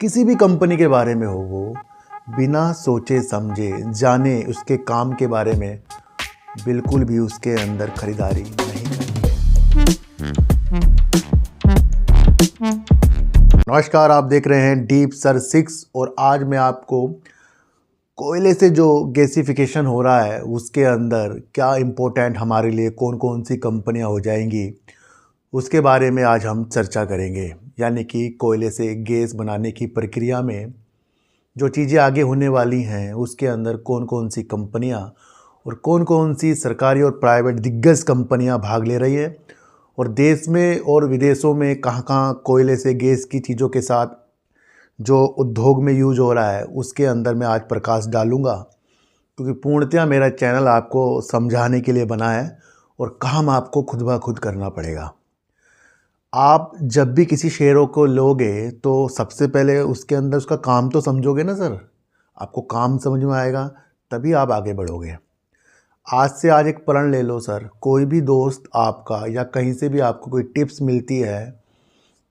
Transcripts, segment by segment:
किसी भी कंपनी के बारे में हो, वो बिना सोचे समझे जाने उसके काम के बारे में बिल्कुल भी उसके अंदर खरीदारी नहीं करनी है। नमस्कार, आप देख रहे हैं डीप सर 6 और आज मैं आपको कोयले से जो गैसिफिकेशन हो रहा है उसके अंदर क्या इम्पोर्टेंट हमारे लिए कौन कौन सी कंपनियां हो जाएंगी उसके बारे में आज हम चर्चा करेंगे। यानी कि कोयले से गैस बनाने की प्रक्रिया में जो चीज़ें आगे होने वाली हैं उसके अंदर कौन कौन सी कंपनियां और कौन कौन सी सरकारी और प्राइवेट दिग्गज कंपनियां भाग ले रही है और देश में और विदेशों में कहाँ कहाँ कोयले से गैस की चीज़ों के साथ जो उद्योग में यूज हो रहा है उसके अंदर मैं आज प्रकाश डालूंगा, क्योंकि पूर्णतः मेरा चैनल आपको समझाने के लिए बना है और काम आपको खुद ब खुद करना पड़ेगा। आप जब भी किसी शेयरों को लोगे तो सबसे पहले उसके अंदर उसका काम तो समझोगे ना सर। आपको काम समझ में आएगा तभी आप आगे बढ़ोगे। आज से आज एक प्रण ले लो सर, कोई भी दोस्त आपका या कहीं से भी आपको कोई टिप्स मिलती है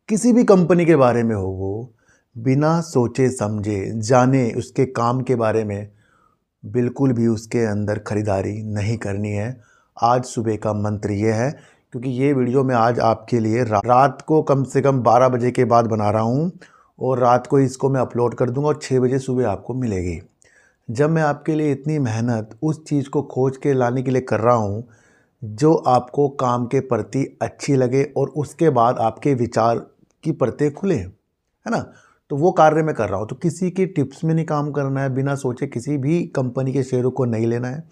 किसी भी कंपनी के बारे में हो, वो बिना सोचे समझे जाने उसके काम के बारे में बिल्कुल भी उसके अंदर खरीदारी नहीं करनी है। आज सुबह का मंत्र ये है, क्योंकि ये वीडियो मैं आज आपके लिए रात को कम से कम 12 बजे के बाद बना रहा हूँ और रात को इसको मैं अपलोड कर दूँगा और 6 बजे सुबह आपको मिलेगी। जब मैं आपके लिए इतनी मेहनत उस चीज़ को खोज के लाने के लिए कर रहा हूँ जो आपको काम के प्रति अच्छी लगे और उसके बाद आपके विचार की परतें खुले, है ना, तो वो कार्य मैं कर रहा हूँ। तो किसी की टिप्स में नहीं काम करना है, बिना सोचे किसी भी कंपनी के शेयरों को नहीं लेना है,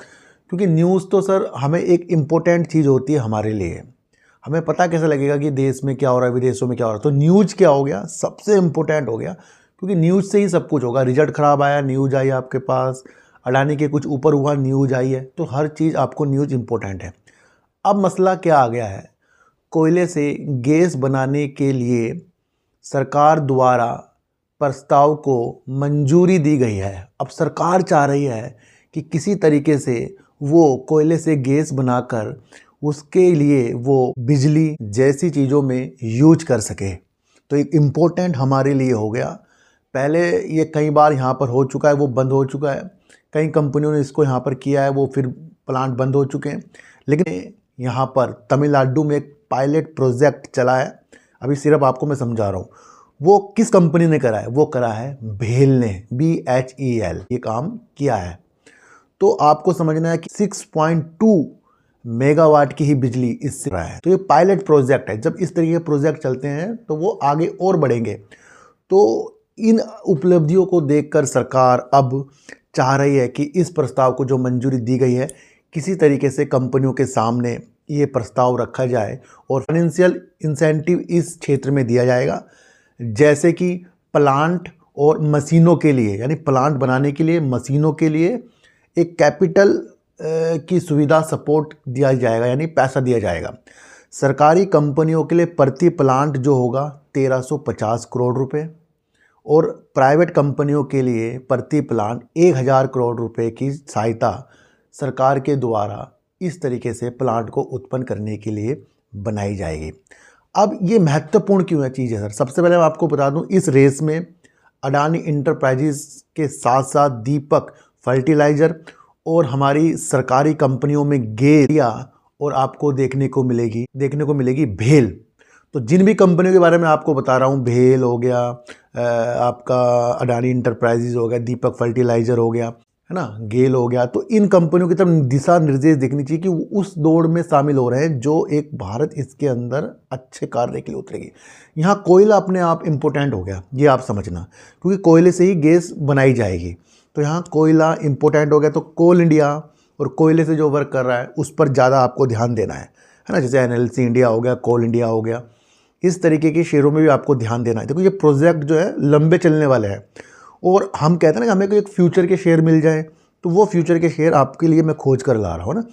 क्योंकि न्यूज़ तो सर हमें एक इम्पोर्टेंट चीज़ होती है हमारे लिए। हमें पता कैसे लगेगा कि देश में क्या हो रहा है, विदेशों में क्या हो रहा है, तो न्यूज़ क्या हो गया, सबसे इम्पोर्टेंट हो गया, क्योंकि न्यूज़ से ही सब कुछ होगा। रिजल्ट ख़राब आया, न्यूज़ आई आपके पास, अडानी के कुछ ऊपर हुआ, न्यूज़ आई है, तो हर चीज़ आपको न्यूज़ इम्पोर्टेंट है। अब मसला क्या आ गया है, कोयले से गैस बनाने के लिए सरकार द्वारा प्रस्ताव को मंजूरी दी गई है। अब सरकार चाह रही है कि किसी तरीके से वो कोयले से गैस बनाकर उसके लिए वो बिजली जैसी चीज़ों में यूज कर सके। तो एक इम्पोर्टेंट हमारे लिए हो गया। पहले ये कई बार यहाँ पर हो चुका है, वो बंद हो चुका है। कई कंपनियों ने इसको यहाँ पर किया है, वो फिर प्लांट बंद हो चुके हैं। लेकिन यहाँ पर तमिलनाडु में एक पायलट प्रोजेक्ट चला है, अभी सिर्फ आपको मैं समझा रहा हूँ। वो किस कंपनी ने करा है, वो करा है भेल ने, BHEL ये काम किया है। तो आपको समझना है कि 6.2 मेगावाट की ही बिजली इससे रहा है। तो ये पायलट प्रोजेक्ट है। जब इस तरीके के प्रोजेक्ट चलते हैं तो वो आगे और बढ़ेंगे। तो इन उपलब्धियों को देखकर सरकार अब चाह रही है कि इस प्रस्ताव को जो मंजूरी दी गई है, किसी तरीके से कंपनियों के सामने ये प्रस्ताव रखा जाए और फाइनेंशियल इंसेंटिव इस क्षेत्र में दिया जाएगा, जैसे कि प्लांट और मशीनों के लिए, यानी प्लांट बनाने के लिए, मशीनों के लिए एक कैपिटल की सुविधा सपोर्ट दिया जाएगा, यानी पैसा दिया जाएगा। सरकारी कंपनियों के लिए प्रति प्लांट जो होगा 1350 करोड़ रुपए और प्राइवेट कंपनियों के लिए प्रति प्लांट 1000 करोड़ रुपए की सहायता सरकार के द्वारा इस तरीके से प्लांट को उत्पन्न करने के लिए बनाई जाएगी। अब ये महत्वपूर्ण क्यों है चीज़ है सर, सबसे पहले मैं आपको बता दूं, इस रेस में अडानी इंटरप्राइजेज के साथ साथ दीपक फर्टिलाइज़र और हमारी सरकारी कंपनियों में गेल और आपको देखने को मिलेगी भेल। तो जिन भी कंपनियों के बारे में आपको बता रहा हूँ, भेल हो गया, आपका अडानी इंटरप्राइजेज हो गया, दीपक फर्टिलाइज़र हो गया, है ना, गेल हो गया, तो इन कंपनियों की तरफ दिशा निर्देश देखनी चाहिए कि वो उस दौड़ में शामिल हो रहे हैं जो एक भारत इसके अंदर अच्छे कार्य के लिए उतरेगी। यहाँ कोयला अपने आप इम्पोर्टेंट हो गया, ये आप समझना, क्योंकि कोयले से ही गैस बनाई जाएगी। तो यहाँ कोयला इम्पोर्टेंट हो गया। तो कोल इंडिया और कोयले से जो वर्क कर रहा है उस पर ज़्यादा आपको ध्यान देना है ना, जैसे NLC इंडिया हो गया, कोल इंडिया हो गया, इस तरीके के शेयरों में भी आपको ध्यान देना है। देखो ये प्रोजेक्ट जो है लंबे चलने वाले हैं और हम कहते हैं ना कि हमें कोई एक फ्यूचर के शेयर मिल जाए, तो वो फ्यूचर के शेयर आपके लिए मैं खोज कर ला रहा हूँ ना।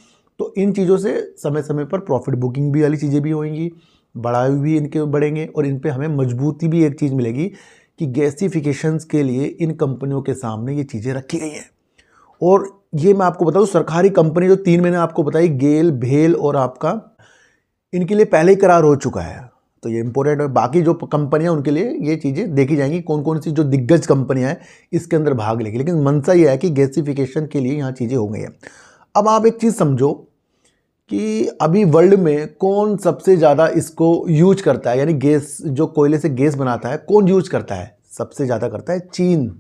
तो इन चीज़ों से समय समय पर प्रॉफिट बुकिंग भी वाली चीज़ें भी होंगी, बढ़ाई भी इनके बढ़ेंगे और इन पे हमें मजबूती भी एक चीज़ मिलेगी कि गैसिफिकेशंस के लिए इन कंपनियों के सामने ये चीज़ें रखी गई हैं। और ये मैं आपको बताऊँ, सरकारी कंपनी जो 3 मैंने आपको बताई, गेल, भेल और आपका, इनके लिए पहले ही करार हो चुका है। तो ये इम्पोर्टेंट है। बाकी जो कंपनियां उनके लिए ये चीज़ें देखी जाएंगी, कौन कौन सी जो दिग्गज कंपनियां हैं इसके अंदर भाग लेगी। लेकिन मंशा ये है कि गैसिफिकेशन के लिए यहाँ चीज़ें हो गई हैं। अब आप एक चीज़ समझो कि अभी वर्ल्ड में कौन सबसे ज़्यादा इसको यूज करता है, यानी गैस जो कोयले से गैस बनाता है कौन यूज करता है? सबसे ज़्यादा करता है चीन,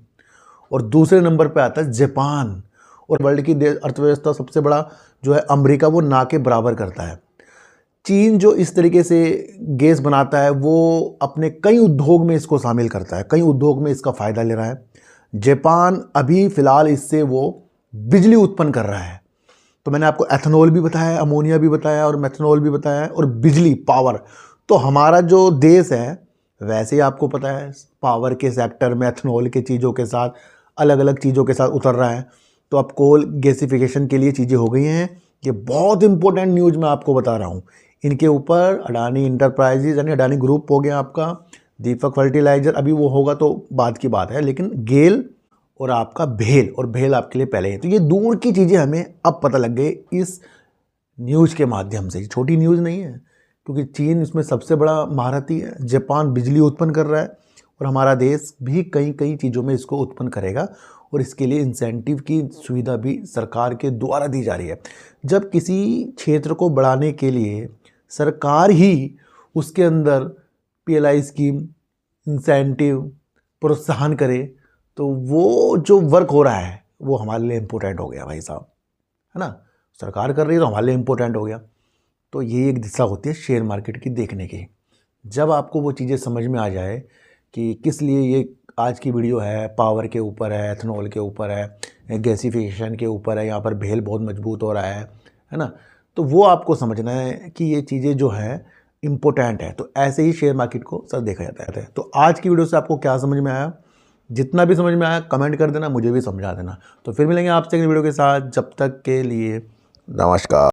और दूसरे नंबर पे आता है जापान, और वर्ल्ड की अर्थव्यवस्था सबसे बड़ा जो है अमेरिका, वो ना के बराबर करता है। चीन जो इस तरीके से गैस बनाता है वो अपने कई उद्योग में इसको शामिल करता है, कई उद्योग में इसका फ़ायदा ले रहा है। जापान अभी फ़िलहाल इससे वो बिजली उत्पन्न कर रहा है। तो मैंने आपको एथेनॉल भी बताया, अमोनिया भी बताया और मेथनॉल भी बताया, और बिजली पावर। तो हमारा जो देश है वैसे ही आपको पता है पावर के सेक्टर में एथेनॉल के चीज़ों के साथ अलग अलग चीज़ों के साथ उतर रहा है। तो अब कोल गैसिफिकेशन के लिए चीज़ें हो गई हैं। ये बहुत इंपॉर्टेंट न्यूज़ मैं आपको बता रहा हूँ। इनके ऊपर अडानी इंटरप्राइजेज यानी अडानी ग्रुप हो गया आपका, दीपक फर्टिलाइजर अभी वो होगा तो बाद की बात है, लेकिन गेल और आपका भेल, और भेल आपके लिए पहले है। तो ये दूर की चीज़ें हमें अब पता लग गई इस न्यूज़ के माध्यम से। छोटी न्यूज़ नहीं है, क्योंकि चीन इसमें सबसे बड़ा महारथी है, जापान बिजली उत्पन्न कर रहा है, और हमारा देश भी कई कई चीज़ों में इसको उत्पन्न करेगा, और इसके लिए इंसेंटिव की सुविधा भी सरकार के द्वारा दी जा रही है। जब किसी क्षेत्र को बढ़ाने के लिए सरकार ही उसके अंदर PLI स्कीम, इंसेंटिव, प्रोत्साहन करे, तो वो जो वर्क हो रहा है वो हमारे लिए इम्पोर्टेंट हो गया भाई साहब, है ना। सरकार कर रही है तो हमारे लिए इम्पोर्टेंट हो गया। तो ये एक दिशा होती है शेयर मार्केट की देखने की। जब आपको वो चीज़ें समझ में आ जाए कि किस लिए ये आज की वीडियो है, पावर के ऊपर है, एथेनॉल के ऊपर है, गैसिफिकेशन के ऊपर है, यहाँ पर भेल बहुत मजबूत हो रहा है ना, तो वो आपको समझना है कि ये चीज़ें जो है इम्पोर्टेंट है। तो ऐसे ही शेयर मार्केट को सर देखा जाता है। तो आज की वीडियो से आपको क्या समझ में आया? जितना भी समझ में आया कमेंट कर देना, मुझे भी समझा देना। तो फिर मिलेंगे आपसे अगली वीडियो के साथ, जब तक के लिए नमस्कार।